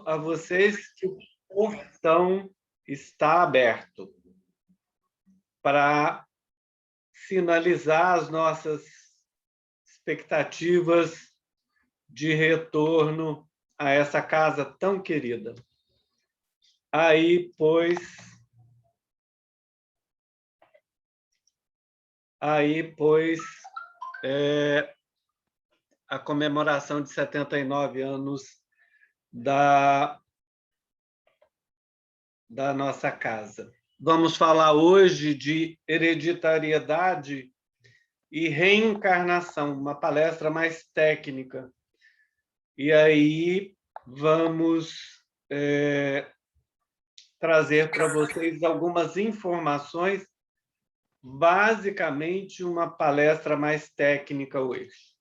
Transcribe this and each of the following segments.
a vocês que o portão está aberto para finalizar as nossas expectativas de retorno a essa casa tão querida. Aí, pois, a comemoração de 79 anos da nossa casa. Vamos falar hoje de hereditariedade e reencarnação, uma palestra mais técnica. E aí vamos trazer para vocês algumas informações, basicamente uma palestra mais técnica hoje.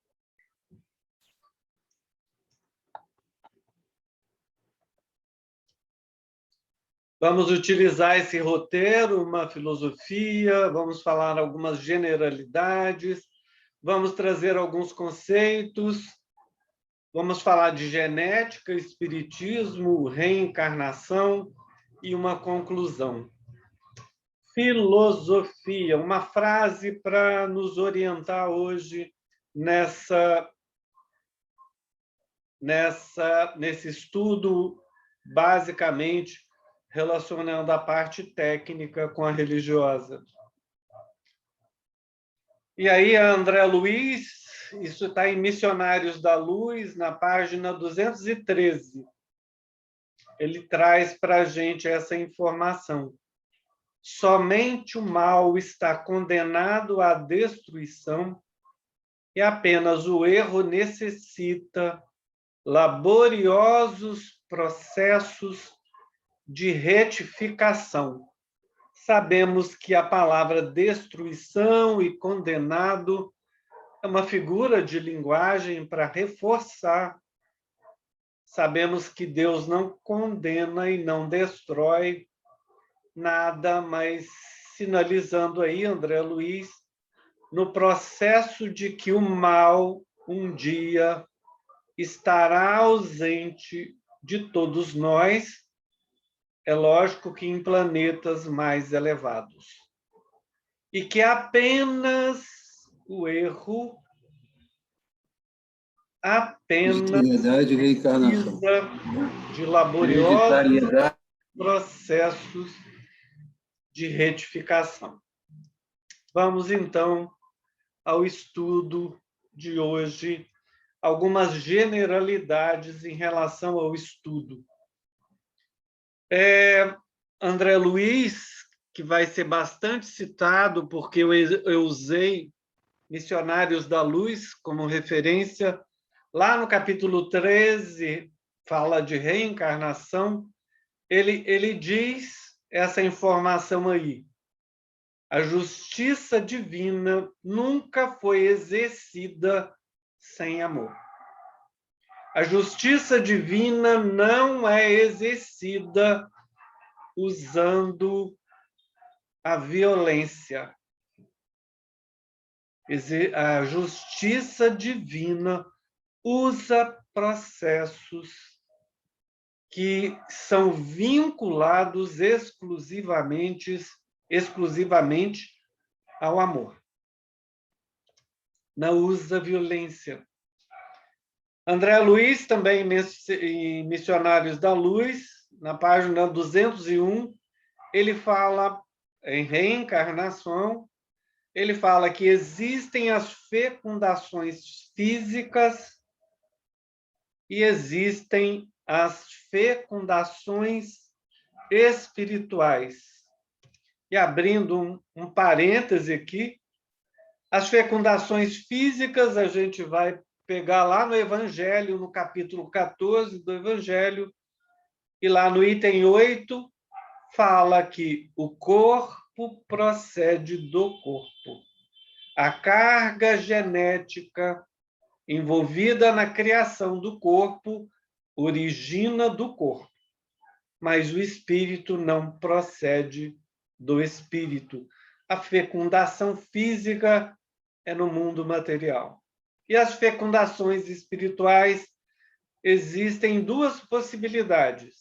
Vamos utilizar esse roteiro, uma filosofia, vamos falar algumas generalidades, vamos trazer alguns conceitos, vamos falar de genética, espiritismo, reencarnação e uma conclusão. Filosofia, uma frase para nos orientar hoje nesse estudo, basicamente, relacionando a parte técnica com a religiosa. E aí, André Luiz, isso está em Missionários da Luz, na página 213. Ele traz para a gente essa informação. Somente o mal está condenado à destruição e apenas o erro necessita laboriosos processos de retificação. Sabemos que a palavra destruição e condenado é uma figura de linguagem para reforçar. Sabemos que Deus não condena e não destrói nada, mas sinalizando aí, André Luiz, no processo de que o mal, um dia, estará ausente de todos nós, é lógico que em planetas mais elevados. E que apenas o erro, precisa de laboriosos processos de retificação. Vamos, então, ao estudo de hoje, algumas generalidades em relação ao estudo. André Luiz, que vai ser bastante citado, porque eu usei Missionários da Luz como referência, lá no capítulo 13, fala de reencarnação, ele diz essa informação aí. A justiça divina nunca foi exercida sem amor. A justiça divina não é exercida usando a violência. A justiça divina usa processos que são vinculados exclusivamente ao amor. Não usa violência. André Luiz, também em Missionários da Luz, na página 201, ele fala em reencarnação, ele fala que existem as fecundações físicas e existem as fecundações espirituais. E abrindo um parêntese aqui, as fecundações físicas a gente vai pegar lá no Evangelho, no capítulo 14 do Evangelho, e lá no item 8, fala que o corpo procede do corpo. A carga genética envolvida na criação do corpo origina do corpo, mas o espírito não procede do espírito. A fecundação física é no mundo material. E as fecundações espirituais existem duas possibilidades.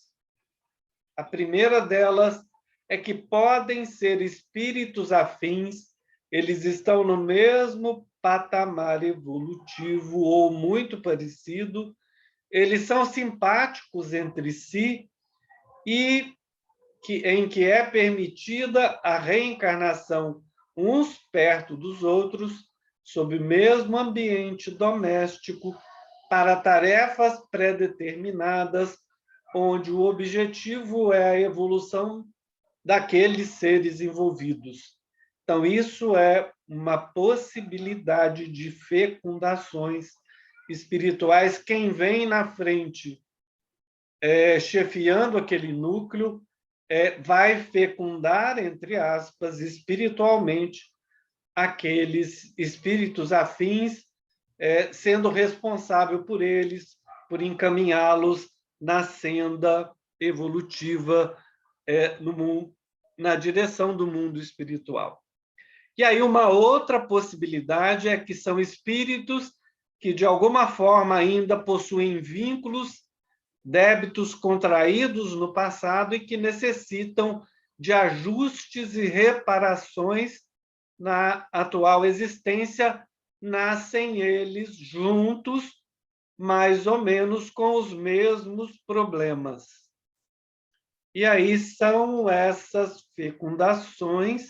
A primeira delas é que podem ser espíritos afins, eles estão no mesmo patamar evolutivo ou muito parecido, eles são simpáticos entre si e em que é permitida a reencarnação uns perto dos outros, sob o mesmo ambiente doméstico, para tarefas pré-determinadas, onde o objetivo é a evolução daqueles seres envolvidos. Então, isso é uma possibilidade de fecundações espirituais. Quem vem na frente, chefiando aquele núcleo, vai fecundar, entre aspas, espiritualmente, aqueles espíritos afins, sendo responsável por eles, por encaminhá-los na senda evolutiva, no mundo, na direção do mundo espiritual. E aí uma outra possibilidade é que são espíritos que, de alguma forma, ainda possuem vínculos, débitos contraídos no passado e que necessitam de ajustes e reparações na atual existência, nascem eles juntos, mais ou menos com os mesmos problemas. E aí são essas fecundações,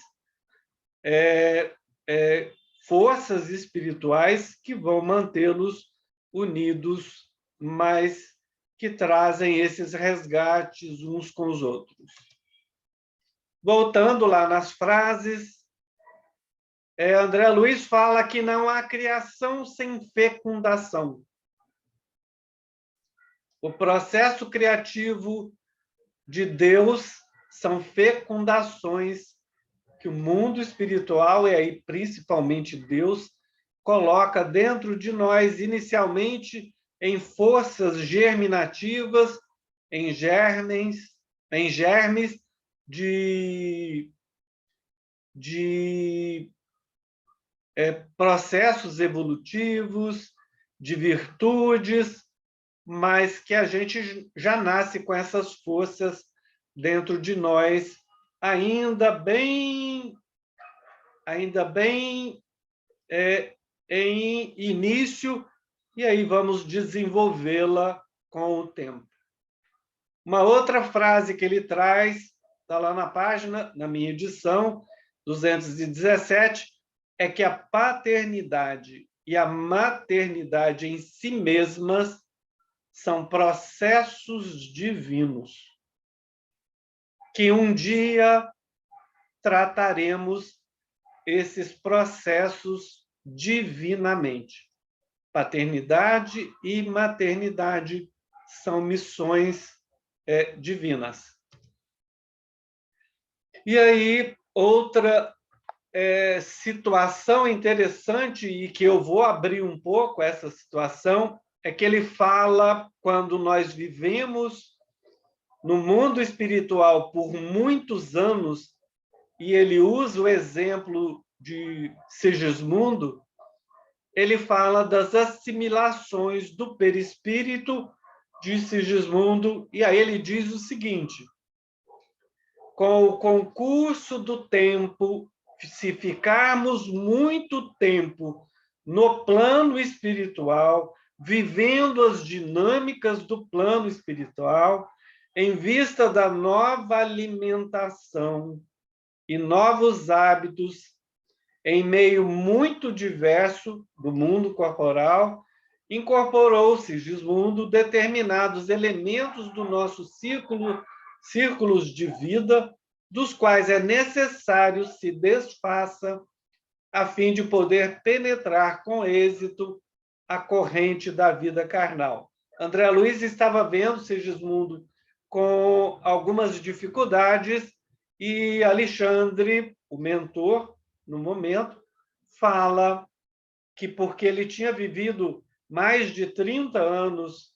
forças espirituais que vão mantê-los unidos, mas que trazem esses resgates uns com os outros. Voltando lá nas frases, André Luiz fala que não há criação sem fecundação. O processo criativo de Deus são fecundações que o mundo espiritual, e aí principalmente Deus, coloca dentro de nós, inicialmente em forças germinativas, em germes de processos evolutivos, de virtudes, mas que a gente já nasce com essas forças dentro de nós, ainda bem em início, e aí vamos desenvolvê-la com o tempo. Uma outra frase que ele traz, está lá na página, na minha edição, 217, é que a paternidade e a maternidade em si mesmas são processos divinos, que um dia trataremos esses processos divinamente. Paternidade e maternidade são missões divinas. E aí, outra situação interessante, e que eu vou abrir um pouco essa situação, é que ele fala quando nós vivemos no mundo espiritual por muitos anos, e ele usa o exemplo de Sigismundo, ele fala das assimilações do perispírito de Sigismundo, e aí ele diz o seguinte: com o concurso do tempo, se ficarmos muito tempo no plano espiritual, vivendo as dinâmicas do plano espiritual, em vista da nova alimentação e novos hábitos em meio muito diverso do mundo corporal, incorporou Sigismundo determinados elementos do nosso círculos de vida, dos quais é necessário se desfaça a fim de poder penetrar com êxito a corrente da vida carnal. André Luiz estava vendo Sigismundo com algumas dificuldades e Alexandre, o mentor, no momento, fala que porque ele tinha vivido mais de 30 anos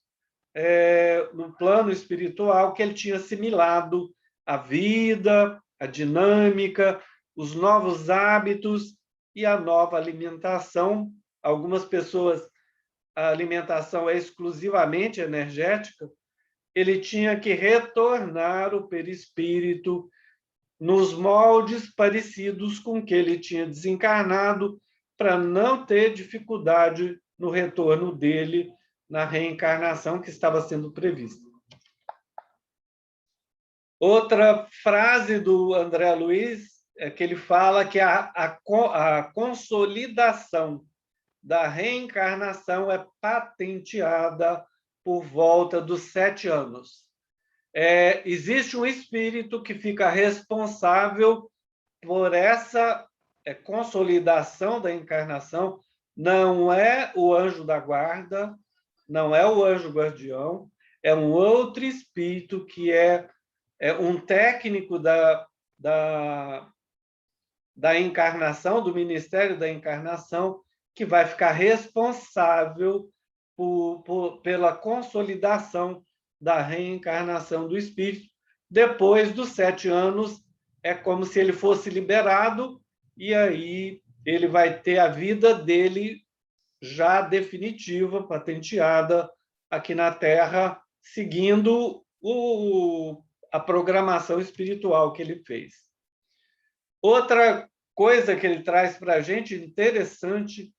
no plano espiritual, que ele tinha assimilado a vida, a dinâmica, os novos hábitos e a nova alimentação. Algumas pessoas a alimentação é exclusivamente energética, ele tinha que retornar o perispírito nos moldes parecidos com que ele tinha desencarnado, para não ter dificuldade no retorno dele na reencarnação que estava sendo prevista. Outra frase do André Luiz é que ele fala que a consolidação da reencarnação é patenteada por volta dos 7 anos. Existe um espírito que fica responsável por essa consolidação da encarnação, não é o anjo da guarda, não é o anjo guardião, é um outro espírito que é um técnico da encarnação, do Ministério da Encarnação, que vai ficar responsável pela consolidação da reencarnação do espírito. Depois dos 7 anos, é como se ele fosse liberado, e aí ele vai ter a vida dele já definitiva, patenteada aqui na Terra, seguindo a programação espiritual que ele fez. Outra coisa que ele traz para a gente interessante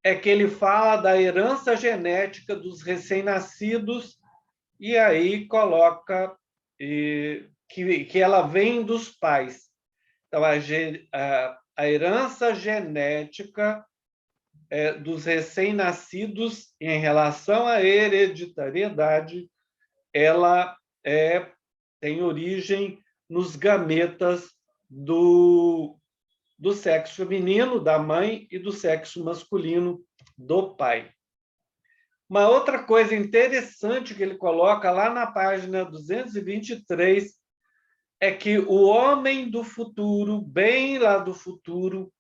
é que ele fala da herança genética dos recém-nascidos, e aí coloca que ela vem dos pais. Então, a herança genética dos recém-nascidos em relação à hereditariedade, ela tem origem nos gametas do sexo feminino, da mãe, e do sexo masculino, do pai. Uma outra coisa interessante que ele coloca lá na página 223 é que o homem do futuro, bem lá do futuro,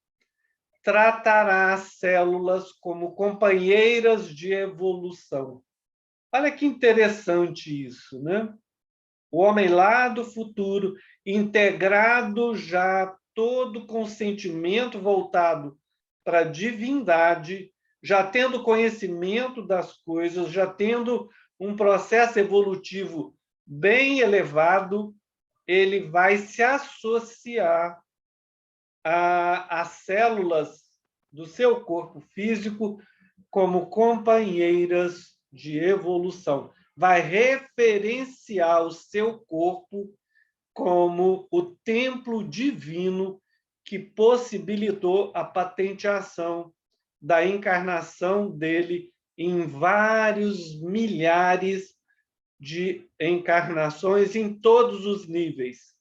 tratará as células como companheiras de evolução. Olha que interessante isso, né? O homem lá do futuro, integrado já todo com sentimento voltado para a divindade, já tendo conhecimento das coisas, já tendo um processo evolutivo bem elevado, ele vai se associar às células do seu corpo físico como companheiras de evolução. Vai referenciar o seu corpo como o templo divino que possibilitou a patenteação da encarnação dele em vários milhares de encarnações em todos os níveis.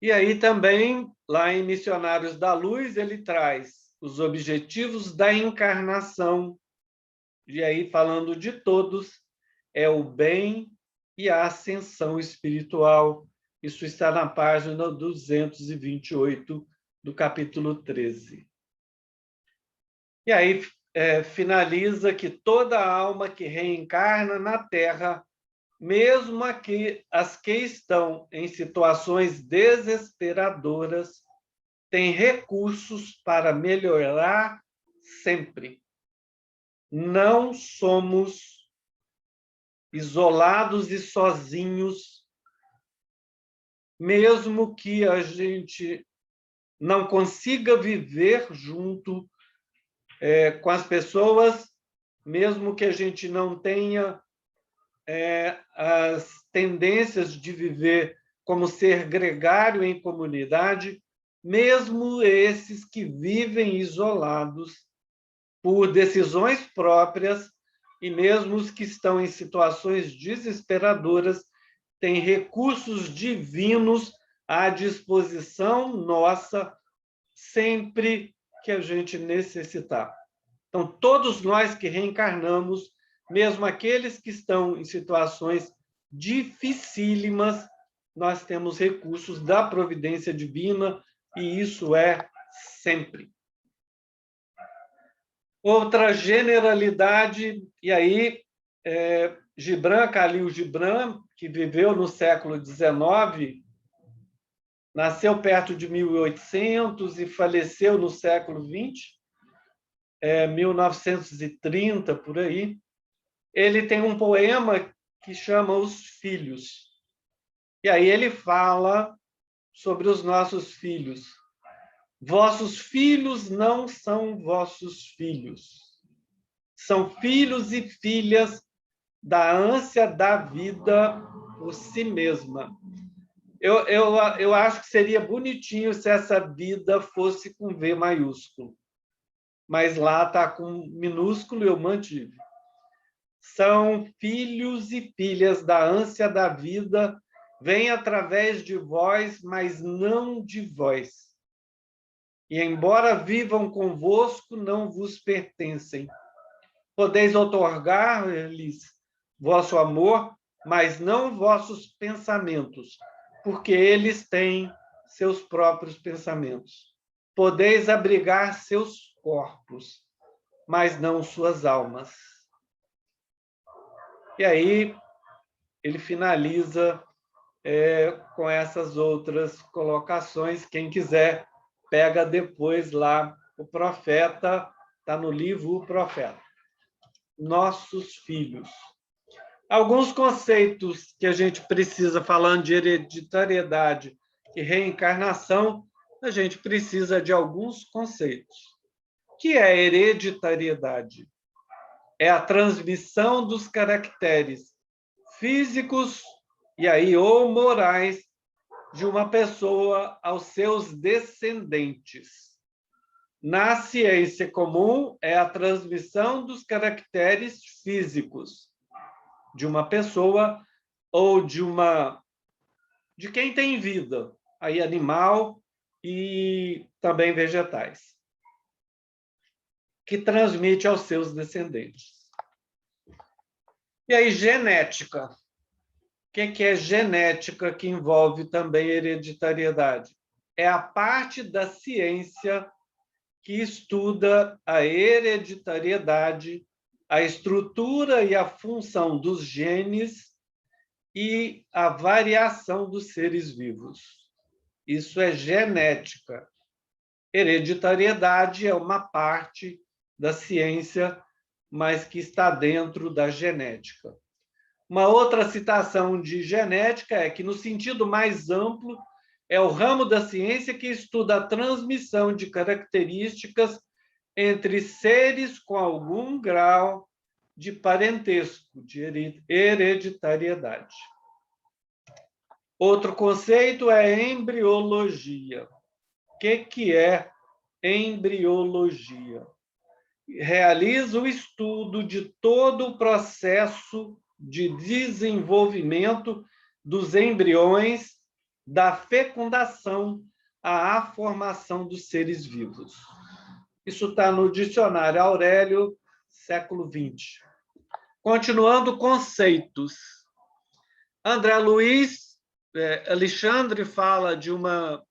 E aí também, lá em Missionários da Luz, ele traz os objetivos da encarnação, e aí, falando de todos, é o bem e a ascensão espiritual. Isso está na página 228 do capítulo 13. E aí finaliza que toda alma que reencarna na Terra, mesmo as que estão em situações desesperadoras, tem recursos para melhorar sempre. Não somos isolados e sozinhos, mesmo que a gente não consiga viver junto com as pessoas, mesmo que a gente não tenha as tendências de viver como ser gregário em comunidade, mesmo esses que vivem isolados por decisões próprias, e mesmo os que estão em situações desesperadoras, têm recursos divinos à disposição nossa sempre que a gente necessitar. Então, todos nós que reencarnamos, mesmo aqueles que estão em situações dificílimas, nós temos recursos da providência divina, e isso é sempre. Outra generalidade, e aí Khalil Gibran, que viveu no século XIX, nasceu perto de 1800 e faleceu no século XX, 1930, por aí, ele tem um poema que chama Os Filhos. E aí ele fala sobre os nossos filhos. Vossos filhos não são vossos filhos. São filhos e filhas da ânsia da vida por si mesma. Eu acho que seria bonitinho se essa vida fosse com V maiúsculo. Mas lá está com minúsculo e eu mantive. São filhos e filhas da ânsia da vida, vêm através de vós, mas não de vós. E, embora vivam convosco, não vos pertencem. Podeis outorgar-lhes vosso amor, mas não vossos pensamentos, porque eles têm seus próprios pensamentos. Podeis abrigar seus corpos, mas não suas almas. E aí ele finaliza com essas outras colocações. Quem quiser, pega depois lá o Profeta, está no livro O Profeta. Nossos filhos. Alguns conceitos que a gente precisa, falando de hereditariedade e reencarnação, a gente precisa de alguns conceitos. O que é hereditariedade? É a transmissão dos caracteres físicos e aí ou morais de uma pessoa aos seus descendentes. Na ciência comum, é a transmissão dos caracteres físicos de uma pessoa ou de quem tem vida, aí animal e também vegetais, que transmite aos seus descendentes. E aí, genética. O que é genética que envolve também hereditariedade? É a parte da ciência que estuda a hereditariedade, a estrutura e a função dos genes e a variação dos seres vivos. Isso é genética. Hereditariedade é uma parte da ciência, mas que está dentro da genética. Uma outra citação de genética é que, no sentido mais amplo, é o ramo da ciência que estuda a transmissão de características entre seres com algum grau de parentesco, de hereditariedade. Outro conceito é embriologia. O que é embriologia? Realiza o estudo de todo o processo de desenvolvimento dos embriões, da fecundação à formação dos seres vivos. Isso está no dicionário Aurélio, século XX. Continuando conceitos. André Luiz, Alexandre fala de uma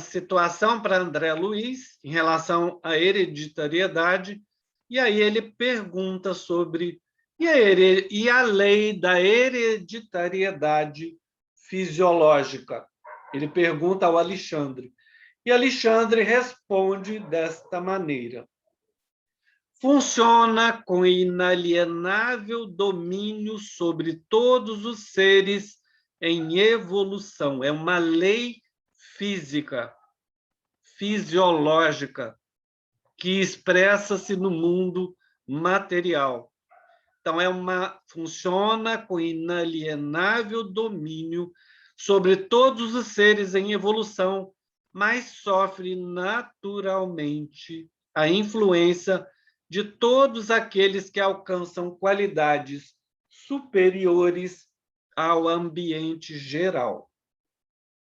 situação para André Luiz em relação à hereditariedade, e aí ele pergunta sobre e a lei da hereditariedade fisiológica. Ele pergunta ao Alexandre. E Alexandre responde desta maneira: funciona com inalienável domínio sobre todos os seres em evolução. É uma lei física, fisiológica, que expressa-se no mundo material. Então, funciona com inalienável domínio sobre todos os seres em evolução, mas sofre naturalmente a influência de todos aqueles que alcançam qualidades superiores ao ambiente geral.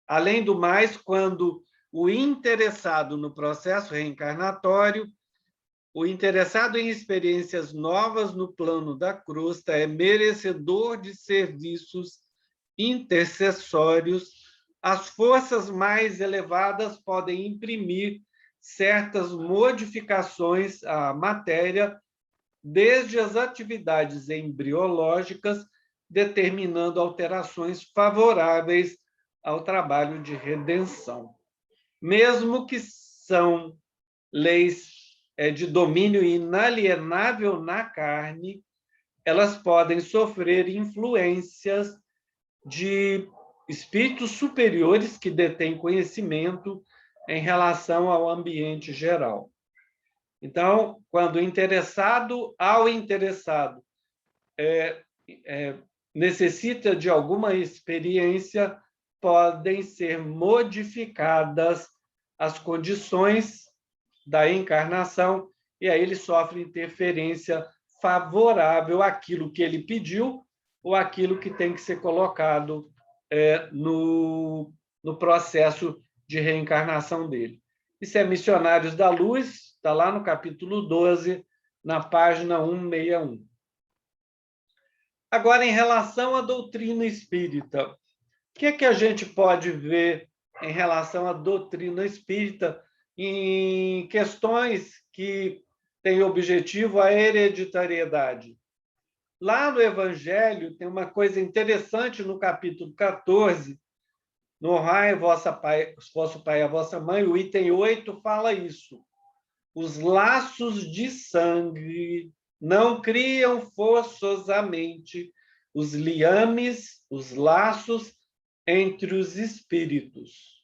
Além do mais, quando o interessado no processo reencarnatório, o interessado em experiências novas no plano da crosta é merecedor de serviços intercessórios, as forças mais elevadas podem imprimir certas modificações à matéria, desde as atividades embriológicas, determinando alterações favoráveis ao trabalho de redenção. Mesmo que são leis de domínio inalienável na carne, elas podem sofrer influências de espíritos superiores que detêm conhecimento em relação ao ambiente geral. Então, quando ao interessado necessita de alguma experiência, podem ser modificadas as condições da encarnação, e aí ele sofre interferência favorável àquilo que ele pediu ou àquilo que tem que ser colocado no processo de reencarnação dele. Isso é Missionários da Luz, está lá no capítulo 12, na página 161. Agora, em relação à doutrina espírita, o que é que a gente pode ver em relação à doutrina espírita em questões que têm objetivo a hereditariedade? Lá no Evangelho tem uma coisa interessante no capítulo 14, no honrai vosso pai e a vossa mãe, o item 8 fala isso. Os laços de sangue não criam forçosamente os liames, os laços entre os espíritos.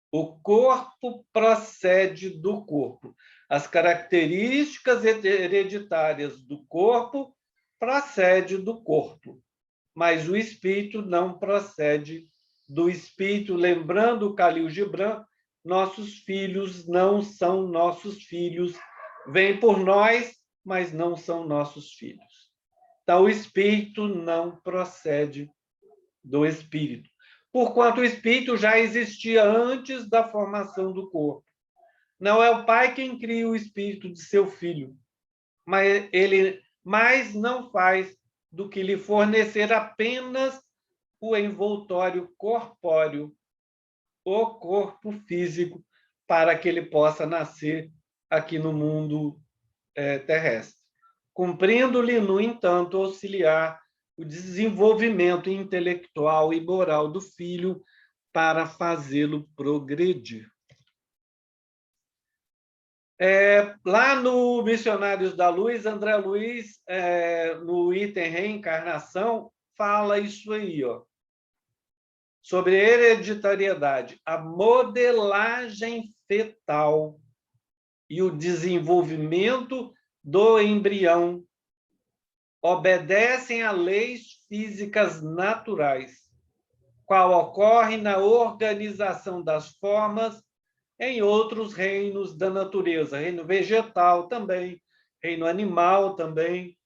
O corpo procede do corpo. As características hereditárias do corpo procedem do corpo, mas o espírito não procede do espírito. Lembrando o Khalil Gibran, nossos filhos não são nossos filhos, vêm por nós, mas não são nossos filhos. Então, o espírito não procede do espírito, porquanto o espírito já existia antes da formação do corpo. Não é o pai quem cria o espírito de seu filho, mas ele não faz do que lhe fornecer apenas o envoltório corpóreo, o corpo físico, para que ele possa nascer aqui no mundo terrestre, cumprindo-lhe, no entanto, auxiliar o desenvolvimento intelectual e moral do filho para fazê-lo progredir. Lá no Missionários da Luz, André Luiz, no item reencarnação, fala isso aí, ó, sobre hereditariedade, a modelagem fetal e o desenvolvimento do embrião obedecem a leis físicas naturais, qual ocorre na organização das formas em outros reinos da natureza, reino vegetal também, reino animal também,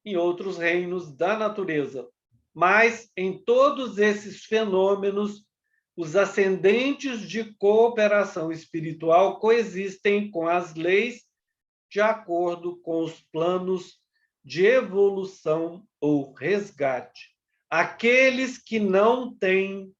em outros reinos da natureza. Mas, em todos esses fenômenos, os ascendentes de cooperação espiritual coexistem com as leis de acordo com os planos de evolução ou resgate. Aqueles que não têm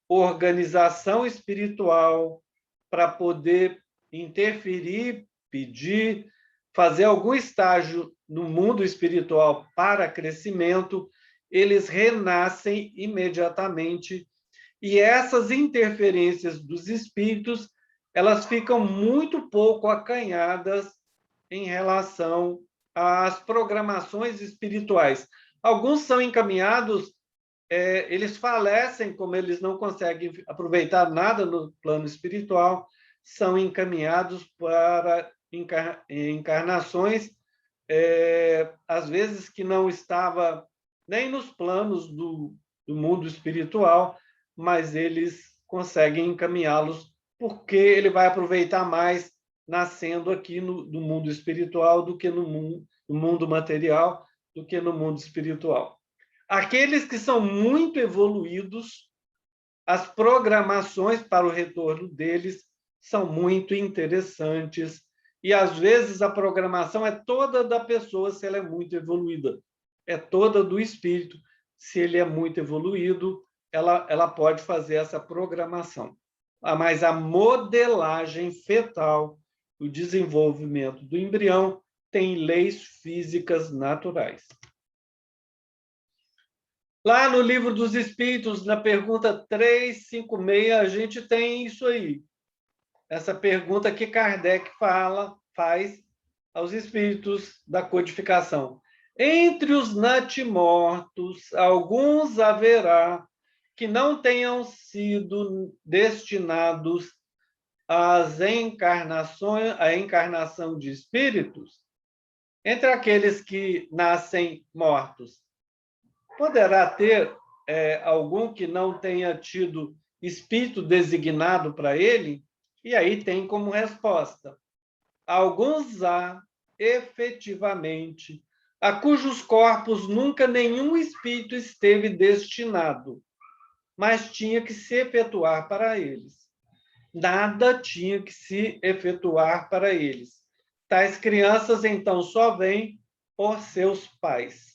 organização espiritual para poder interferir, pedir, fazer algum estágio no mundo espiritual para crescimento, eles renascem imediatamente. E essas interferências dos espíritos, elas ficam muito pouco acanhadas em relação às programações espirituais. Alguns são encaminhados, eles falecem, como eles não conseguem aproveitar nada no plano espiritual, são encaminhados para encarnações, às vezes que não estava nem nos planos do mundo espiritual, mas eles conseguem encaminhá-los porque ele vai aproveitar mais nascendo aqui no mundo espiritual do que no mundo material, do que no mundo espiritual. Aqueles que são muito evoluídos, as programações para o retorno deles são muito interessantes e, às vezes, a programação é toda da pessoa se ela é muito evoluída, é toda do espírito. Se ele é muito evoluído, ela pode fazer essa programação. Mas a modelagem fetal, o desenvolvimento do embrião, tem leis físicas naturais. Lá no Livro dos Espíritos, na pergunta 356, a gente tem isso aí. essa pergunta que Kardec faz aos espíritos da codificação. Entre os natimortos, alguns haverá que não tenham sido destinados à encarnação de espíritos. Entre aqueles que nascem mortos, poderá ter algum que não tenha tido espírito designado para ele? E aí tem como resposta: alguns há, efetivamente, a cujos corpos nunca nenhum espírito esteve destinado, mas tinha que se efetuar para eles. Nada tinha que se efetuar para eles. Tais crianças, então, só vêm por seus pais.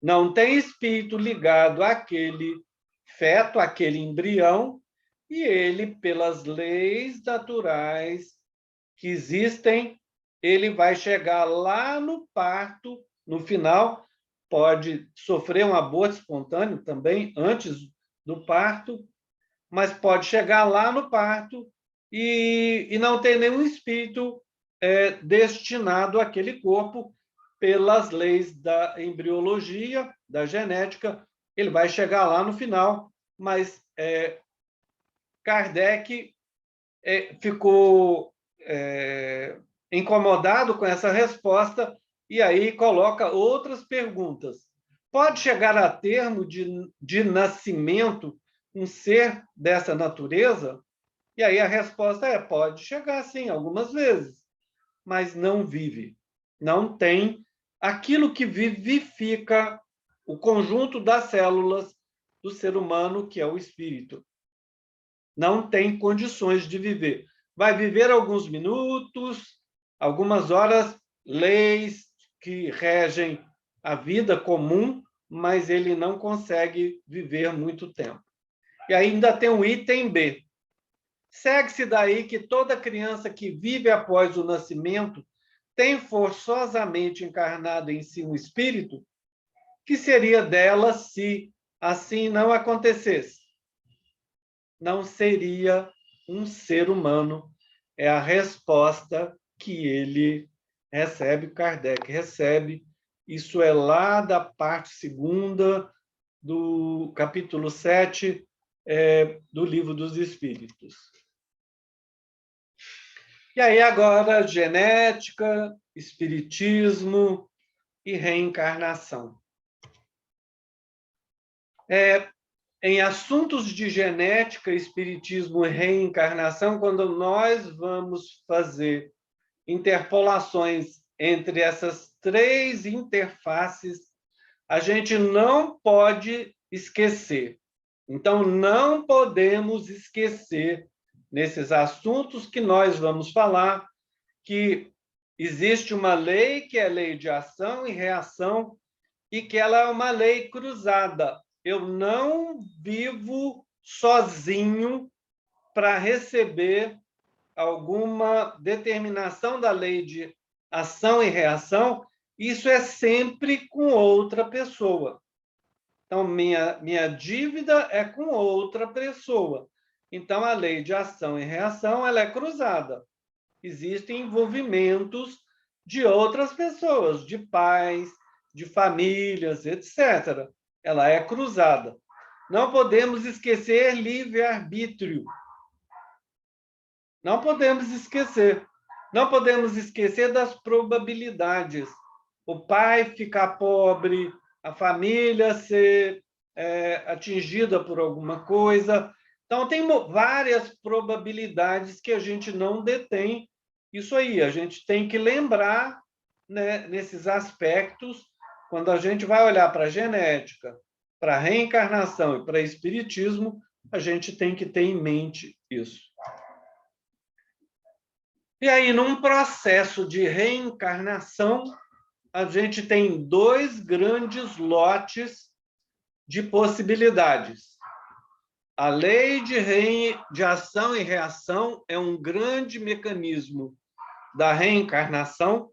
Não tem espírito ligado àquele feto, àquele embrião, e ele, pelas leis naturais que existem, ele vai chegar lá no parto, no final, pode sofrer um aborto espontâneo também, antes do parto, mas pode chegar lá no parto e não ter nenhum espírito destinado àquele corpo, pelas leis da embriologia, da genética, ele vai chegar lá no final, mas Kardec ficou incomodado com essa resposta e aí coloca outras perguntas. Pode chegar a termo de nascimento um ser dessa natureza? E aí a resposta pode chegar sim, algumas vezes, mas não vive. Não tem aquilo que vivifica o conjunto das células do ser humano, que é o espírito. Não tem condições de viver. Vai viver alguns minutos, algumas horas, leis que regem a vida comum, mas ele não consegue viver muito tempo. E ainda tem um item B. Segue-se daí que toda criança que vive após o nascimento tem forçosamente encarnado em si um espírito? Que seria dela se assim não acontecesse? Não seria um ser humano. É a resposta que ele recebe, Kardec recebe. Isso é lá da parte 2ª do capítulo 7 do Livro dos Espíritos. E aí agora, genética, espiritismo e reencarnação. Em assuntos de genética, espiritismo e reencarnação, quando nós vamos fazer interpolações entre essas 3 interfaces, a gente não pode esquecer. Então, não podemos esquecer, nesses assuntos que nós vamos falar, que existe uma lei que é a lei de ação e reação, e que ela é uma lei cruzada. Eu não vivo sozinho para receber alguma determinação da lei de ação e reação, isso é sempre com outra pessoa. Então, minha dívida é com outra pessoa. Então, a lei de ação e reação ela é cruzada. Existem envolvimentos de outras pessoas, de pais, de famílias, etc. Ela é cruzada. Não podemos esquecer livre-arbítrio. Não podemos esquecer. Não podemos esquecer das probabilidades. O pai ficar pobre, a família ser atingida por alguma coisa. Então, tem várias probabilidades que a gente não detém. Isso aí, a gente tem que lembrar, né, nesses aspectos, quando a gente vai olhar para a genética, para a reencarnação e para o espiritismo, a gente tem que ter em mente isso. E aí, num processo de reencarnação, a gente tem 2 grandes lotes de possibilidades. A lei de ação e reação é um grande mecanismo da reencarnação.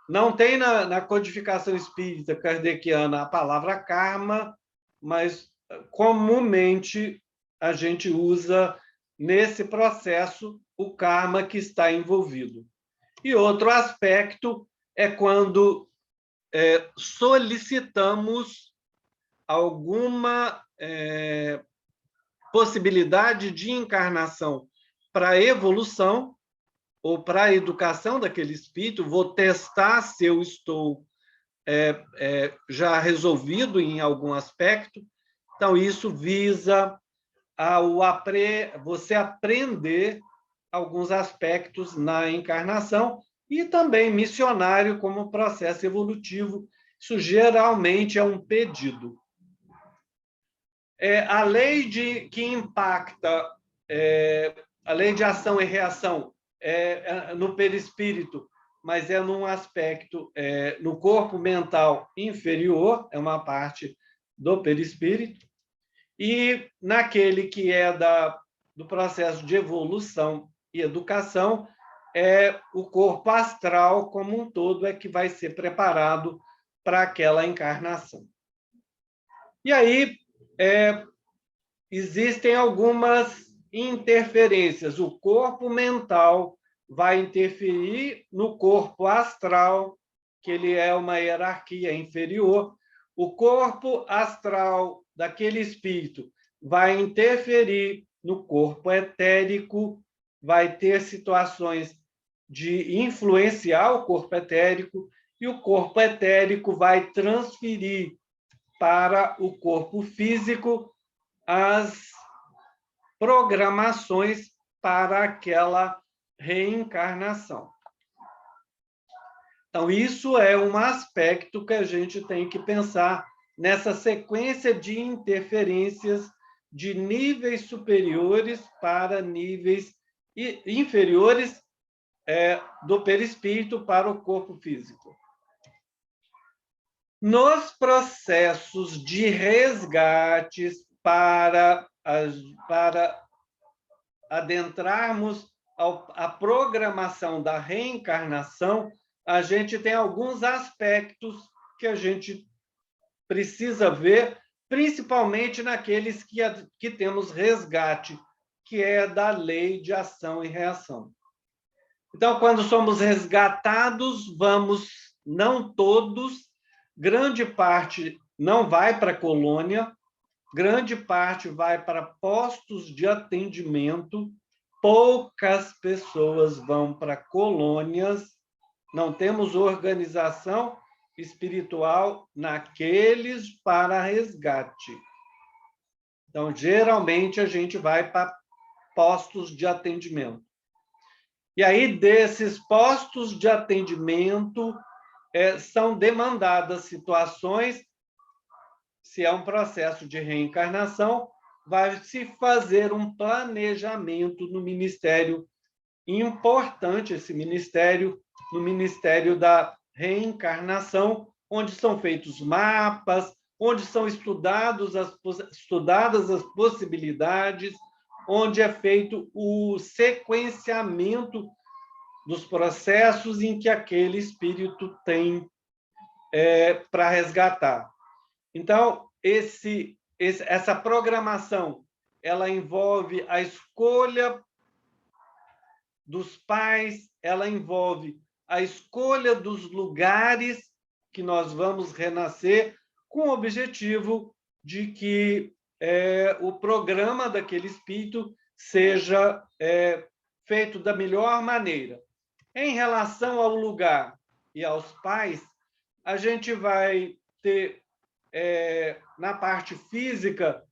Não tem na codificação espírita kardeciana a palavra karma, mas comumente a gente usa nesse processo o karma que está envolvido. E outro aspecto é quando solicitamos alguma possibilidade de encarnação para a evolução ou para a educação daquele espírito, vou testar se eu estou já resolvido em algum aspecto. Então, isso visa você aprender alguns aspectos na encarnação e também missionário como processo evolutivo. Isso geralmente é um pedido. A lei que impacta, a lei de ação e reação no perispírito, mas é num aspecto, no corpo mental inferior, é uma parte do perispírito, e naquele que é do processo de evolução e educação, o corpo astral como um todo é que vai ser preparado para aquela encarnação. E aí, existem algumas interferências. O corpo mental vai interferir no corpo astral, que ele é uma hierarquia inferior. O corpo astral daquele espírito vai interferir no corpo etérico, vai ter situações de influenciar o corpo etérico, e o corpo etérico vai transferir para o corpo físico as programações para aquela reencarnação. Então, isso é um aspecto que a gente tem que pensar nessa sequência de interferências de níveis superiores para níveis inferiores do perispírito para o corpo físico. Nos processos de resgates para adentrarmos a programação da reencarnação, a gente tem alguns aspectos que a gente precisa ver, principalmente naqueles que temos resgate, que é da lei de ação e reação. Então, quando somos resgatados, não todos, grande parte não vai para a colônia, grande parte vai para postos de atendimento, poucas pessoas vão para colônias, não temos organização espiritual naqueles para resgate. Então, geralmente, a gente vai para postos de atendimento. E aí, desses postos de atendimento, são demandadas situações. Se é um processo de reencarnação, vai se fazer um planejamento no ministério importante, esse ministério, no Ministério da Reencarnação, onde são feitos mapas, onde são estudadas as possibilidades, onde é feito o sequenciamento dos processos em que aquele espírito tem para resgatar. Então, essa programação, ela envolve a escolha dos pais, ela envolve a escolha dos lugares que nós vamos renascer, com o objetivo de que o programa daquele espírito seja feito da melhor maneira. Em relação ao lugar e aos pais, a gente vai ter, na parte física,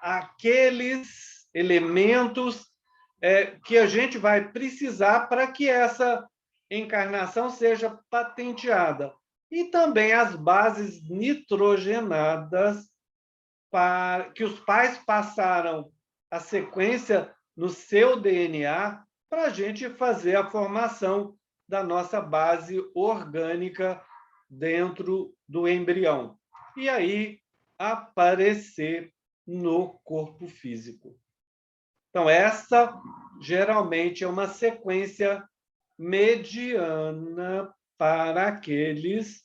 aqueles elementos que a gente vai precisar para que essa encarnação seja patenteada. E também as bases nitrogenadas que os pais passaram a sequência no seu DNA para a gente fazer a formação da nossa base orgânica dentro do embrião. E aí aparecer no corpo físico. Então, essa geralmente é uma sequência mediana para aqueles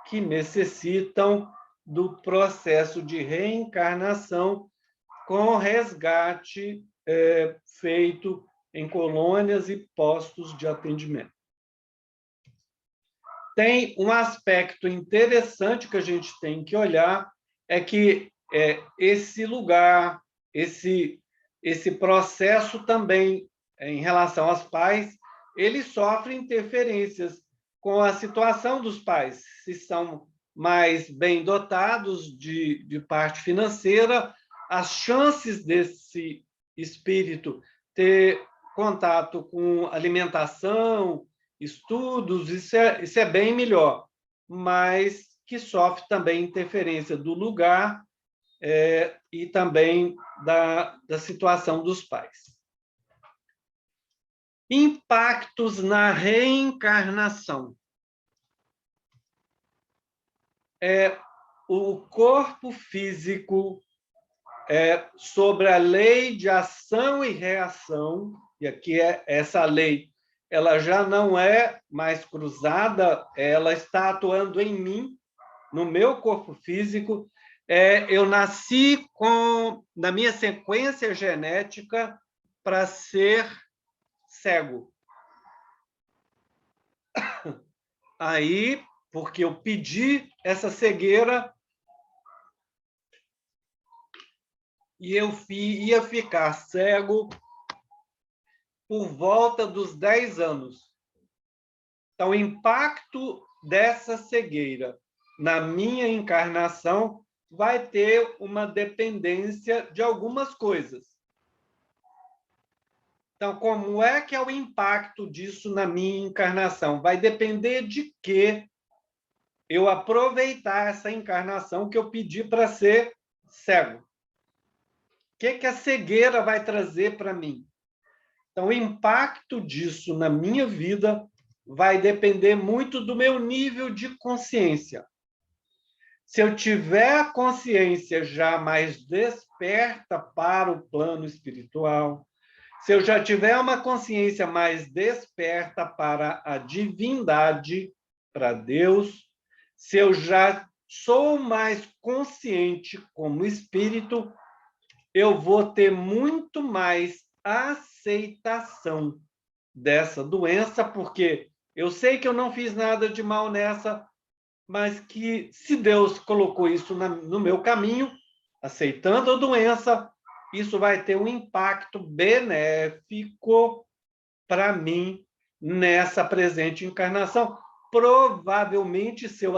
que necessitam do processo de reencarnação com resgate feito em colônias e postos de atendimento. Tem um aspecto interessante que a gente tem que olhar, é que esse lugar, esse processo também, em relação aos pais, ele sofre interferências com a situação dos pais, se são mais bem dotados de parte financeira, as chances desse espírito ter contato com alimentação, estudos, isso é bem melhor, mas que sofre também interferência do lugar e também da situação dos pais. Impactos na reencarnação. O corpo físico, sobre a lei de ação e reação, e aqui essa lei, ela já não é mais cruzada, ela está atuando em mim, no meu corpo físico. Eu nasci na minha sequência genética para ser cego. Aí, porque eu pedi essa cegueira e eu ia ficar cego por volta dos 10 anos. Então, o impacto dessa cegueira na minha encarnação vai ter uma dependência de algumas coisas. Então, como é que é o impacto disso na minha encarnação? Vai depender de que eu aproveitar essa encarnação que eu pedi para ser cego. O que a cegueira vai trazer para mim? Então, o impacto disso na minha vida vai depender muito do meu nível de consciência. Se eu tiver a consciência já mais desperta para o plano espiritual, se eu já tiver uma consciência mais desperta para a divindade, para Deus, se eu já sou mais consciente como espírito, eu vou ter muito mais aceitação dessa doença, porque eu sei que eu não fiz nada de mal nessa, mas que se Deus colocou isso no meu caminho, aceitando a doença, isso vai ter um impacto benéfico para mim nessa presente encarnação. Provavelmente, se eu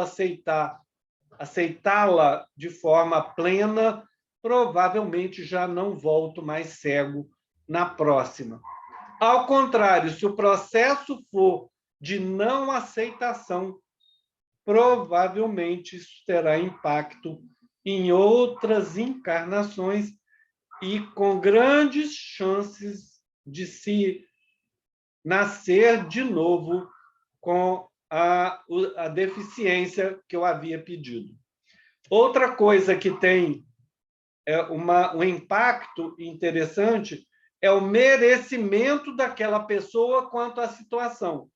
aceitá-la de forma plena, provavelmente já não volto mais cego na próxima. Ao contrário, se o processo for de não aceitação, provavelmente isso terá impacto em outras encarnações e com grandes chances de se nascer de novo com a deficiência que eu havia pedido. Outra coisa que tem um impacto interessante é o merecimento daquela pessoa quanto à situação.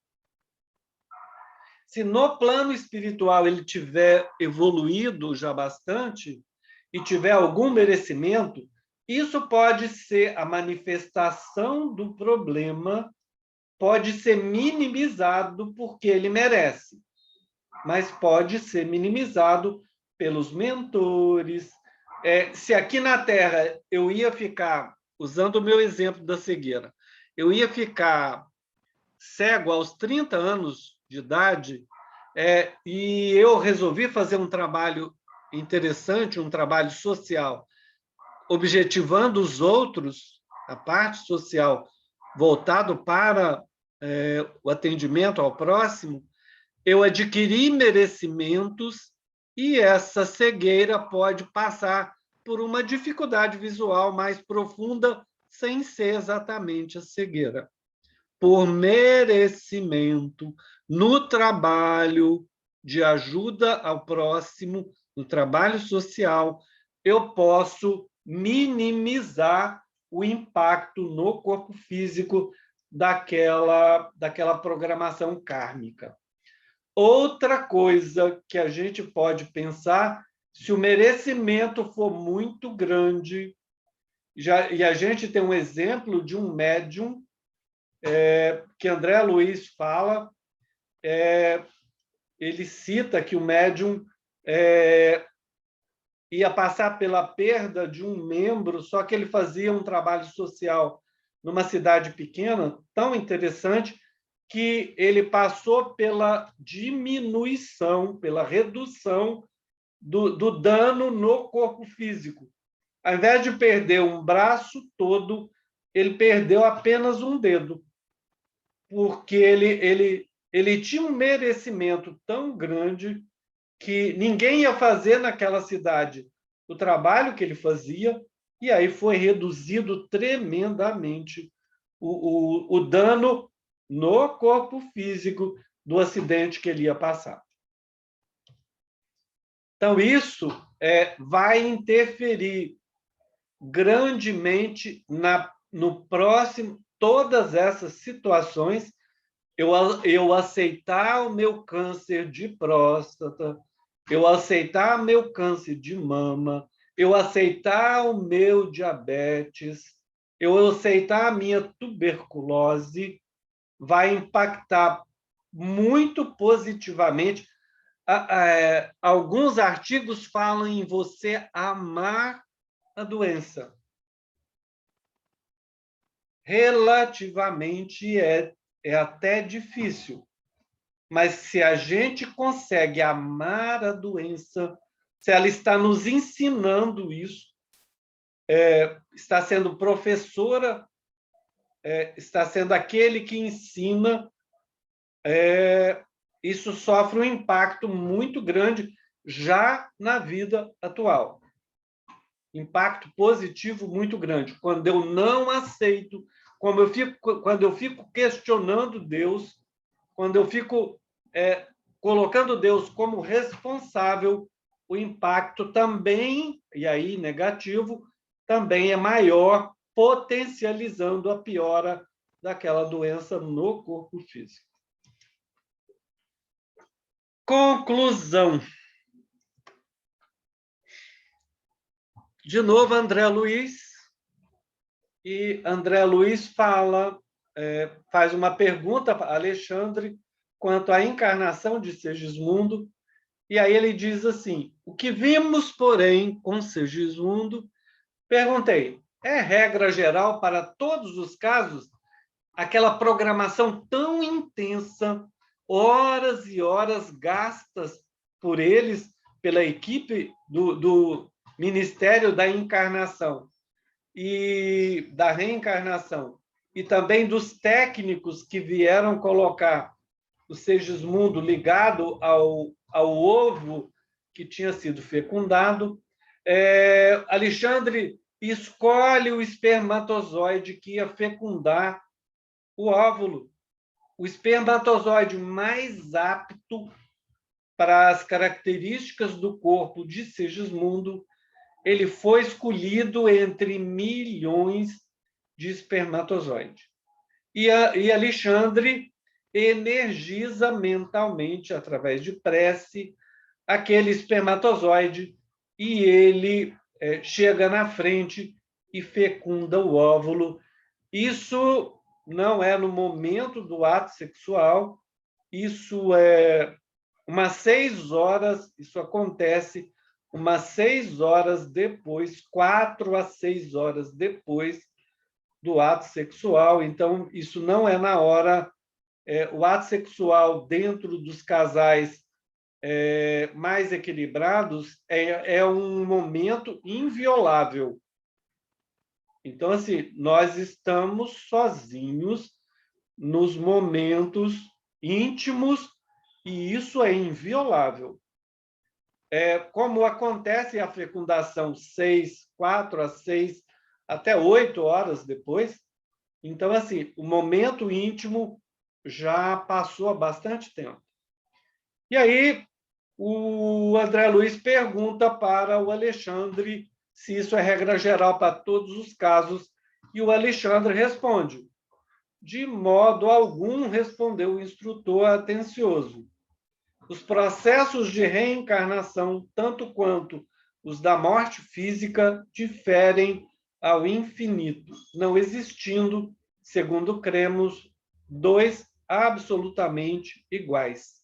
Se no plano espiritual ele tiver evoluído já bastante e tiver algum merecimento, isso pode ser a manifestação do problema, pode ser minimizado porque ele merece, mas pode ser minimizado pelos mentores. Se aqui na Terra eu ia ficar, usando o meu exemplo da cegueira, eu ia ficar cego aos 30 anos de idade, e eu resolvi fazer um trabalho interessante, um trabalho social, objetivando os outros, a parte social, voltado para o atendimento ao próximo, eu adquiri merecimentos e essa cegueira pode passar por uma dificuldade visual mais profunda, sem ser exatamente a cegueira. Por merecimento, no trabalho de ajuda ao próximo, no trabalho social, eu posso minimizar o impacto no corpo físico daquela programação kármica. Outra coisa que a gente pode pensar, se o merecimento for muito grande, e a gente tem um exemplo de um médium que André Luiz fala, ele cita que o médium ia passar pela perda de um membro, só que ele fazia um trabalho social numa cidade pequena, tão interessante, que ele passou pela diminuição, pela redução do dano no corpo físico. Ao invés de perder um braço todo, ele perdeu apenas um dedo, porque ele tinha um merecimento tão grande que ninguém ia fazer naquela cidade o trabalho que ele fazia, e aí foi reduzido tremendamente o dano no corpo físico do acidente que ele ia passar. Então, isso vai interferir grandemente no próximo, todas essas situações, eu aceitar o meu câncer de próstata, eu aceitar meu câncer de mama, eu aceitar o meu diabetes, eu aceitar a minha tuberculose, vai impactar muito positivamente. Alguns artigos falam em você amar a doença. Relativamente é até difícil, mas se a gente consegue amar a doença, se ela está nos ensinando isso, está sendo professora, está sendo aquele que ensina, isso sofre um impacto muito grande já na vida atual. Impacto positivo muito grande. Quando eu não aceito, quando eu fico questionando Deus, quando eu fico colocando Deus como responsável, o impacto também, e aí negativo, também é maior, potencializando a piora daquela doença no corpo físico. Conclusão. De novo, André Luiz. E André Luiz faz uma pergunta a Alexandre quanto à encarnação de Segismundo, e aí ele diz assim: o que vimos, porém, com Segismundo, perguntei, é regra geral para todos os casos aquela programação tão intensa, horas e horas gastas por eles, pela equipe do Ministério da Encarnação e da Reencarnação, e também dos técnicos que vieram colocar o Segismundo ligado ao ovo que tinha sido fecundado. Alexandre escolhe o espermatozoide que ia fecundar o óvulo, o espermatozoide mais apto para as características do corpo de Segismundo. Ele foi escolhido entre milhões de espermatozoides. E Alexandre energiza mentalmente, através de prece, aquele espermatozoide, e ele chega na frente e fecunda o óvulo. Isso não é no momento do ato sexual, isso é umas 6 horas, isso acontece umas 6 horas depois, 4 a 6 horas depois do ato sexual. Então, isso não é na hora. O ato sexual dentro dos casais mais equilibrados é um momento inviolável. Então, assim, nós estamos sozinhos nos momentos íntimos e isso é inviolável. Como acontece a fecundação 4 a 6, até 8 horas depois. Então, assim, o momento íntimo já passou há bastante tempo. E aí, o André Luiz pergunta para o Alexandre se isso é regra geral para todos os casos, e o Alexandre responde: de modo algum, respondeu o instrutor atencioso. Os processos de reencarnação, tanto quanto os da morte física, diferem ao infinito, não existindo, segundo cremos, dois absolutamente iguais.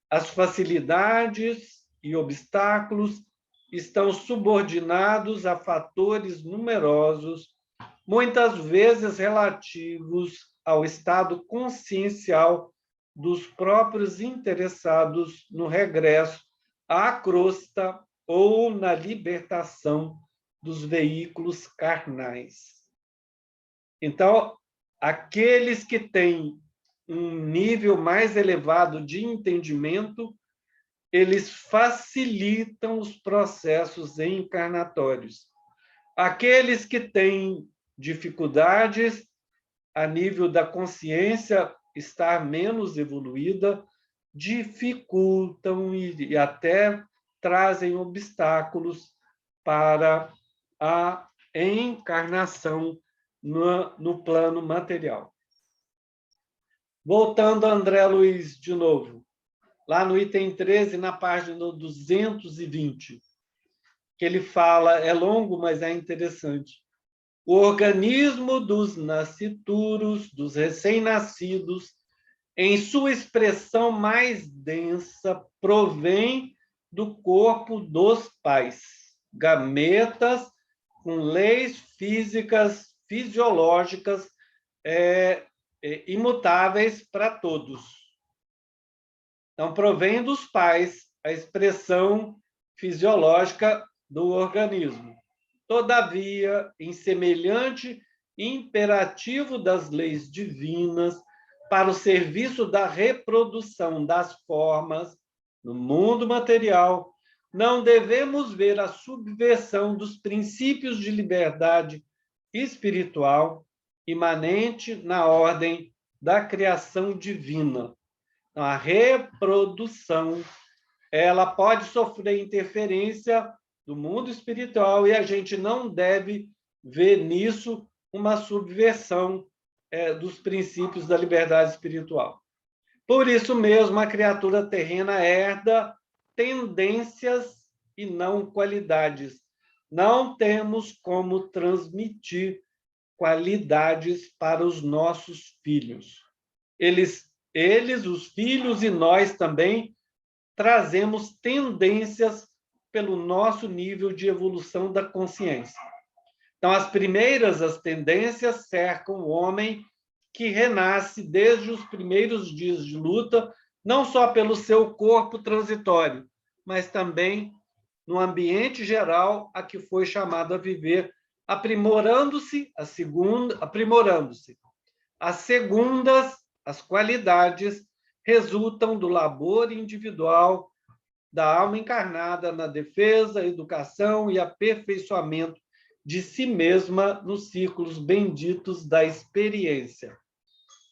As facilidades e obstáculos estão subordinados a fatores numerosos, muitas vezes relativos ao estado consciencial dos próprios interessados no regresso à crosta ou na libertação dos veículos carnais. Então, aqueles que têm um nível mais elevado de entendimento, eles facilitam os processos encarnatórios. Aqueles que têm dificuldades a nível da consciência estar menos evoluída, dificultam e até trazem obstáculos para a encarnação no plano material. Voltando a André Luiz de novo, lá no item 13, na página 220, que ele fala, é longo, mas é interessante. O organismo dos nascituros, dos recém-nascidos, em sua expressão mais densa, provém do corpo dos pais, gametas com leis físicas, fisiológicas, imutáveis para todos. Então, provém dos pais a expressão fisiológica do organismo. Todavia, em semelhante imperativo das leis divinas, para o serviço da reprodução das formas no mundo material, não devemos ver a subversão dos princípios de liberdade espiritual imanente na ordem da criação divina. Então, a reprodução, ela pode sofrer interferência do mundo espiritual e a gente não deve ver nisso uma subversão dos princípios da liberdade espiritual. Por isso mesmo, a criatura terrena herda tendências e não qualidades. Não temos como transmitir qualidades para os nossos filhos. Eles, os filhos e nós também, trazemos tendências pelo nosso nível de evolução da consciência. Então, as tendências cercam o homem que renasce desde os primeiros dias de luta, não só pelo seu corpo transitório, mas também no ambiente geral a que foi chamado a viver, aprimorando-se. As segundas, as qualidades, resultam do labor individual da alma encarnada na defesa, educação e aperfeiçoamento de si mesma nos círculos benditos da experiência.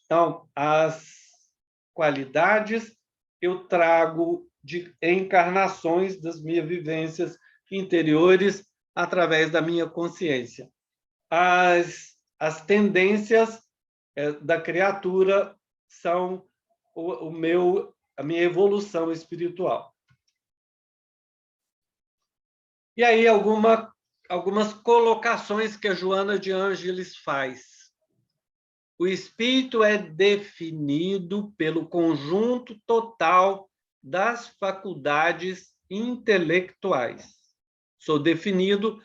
Então, as qualidades eu trago de encarnações das minhas vivências interiores através da minha consciência. As tendências da criatura são a minha evolução espiritual. E aí, algumas colocações que a Joana de Ângeles faz. O espírito é definido pelo conjunto total das faculdades intelectuais. Sou definido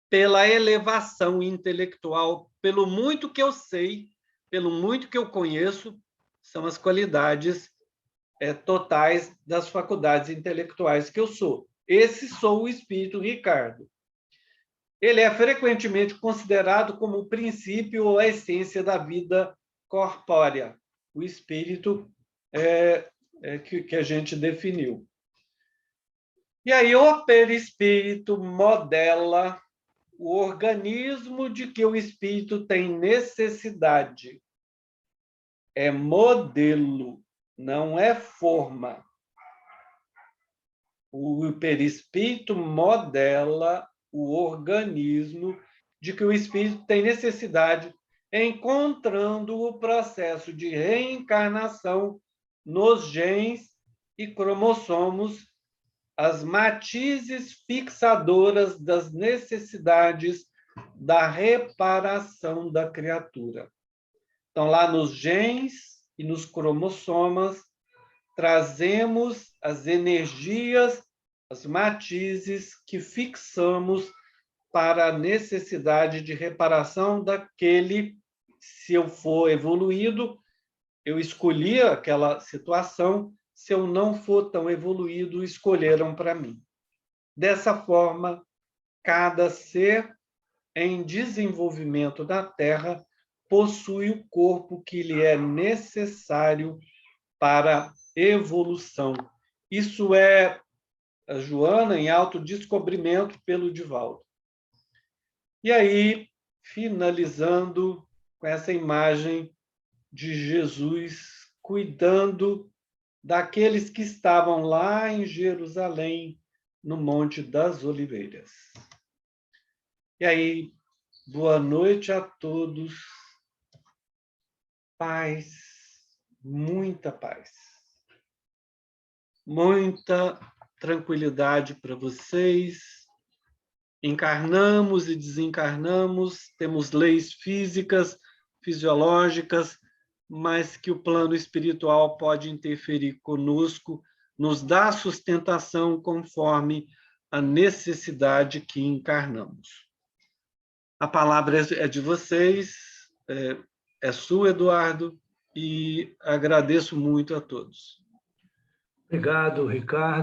pela elevação intelectual, pelo muito que eu sei, pelo muito que eu conheço, são as qualidades totais das faculdades intelectuais que eu sou. Esse sou o espírito Ricardo. Ele é frequentemente considerado como o princípio ou a essência da vida corpórea, o espírito que a gente definiu. E aí, o perispírito modela o organismo de que o espírito tem necessidade. É modelo, não é forma. O perispírito modela o organismo de que o espírito tem necessidade, encontrando o processo de reencarnação nos genes e cromossomos, as matizes fixadoras das necessidades da reparação da criatura. Então, lá nos genes e nos cromossomas trazemos as energias, as matizes que fixamos para a necessidade de reparação daquele, se eu for evoluído, eu escolhi aquela situação, se eu não for tão evoluído, escolheram para mim. Dessa forma, cada ser em desenvolvimento da Terra possui o corpo que lhe é necessário para evolução. Isso é a Joana em autodescobrimento pelo Divaldo. E aí, finalizando com essa imagem de Jesus cuidando daqueles que estavam lá em Jerusalém, no Monte das Oliveiras. E aí, boa noite a todos. Paz, muita paz. Muita tranquilidade para vocês. Encarnamos e desencarnamos, temos leis físicas, fisiológicas, mas que o plano espiritual pode interferir conosco, nos dá sustentação conforme a necessidade que encarnamos. A palavra é de vocês, é sua, Eduardo, e agradeço muito a todos. Obrigado, Ricardo.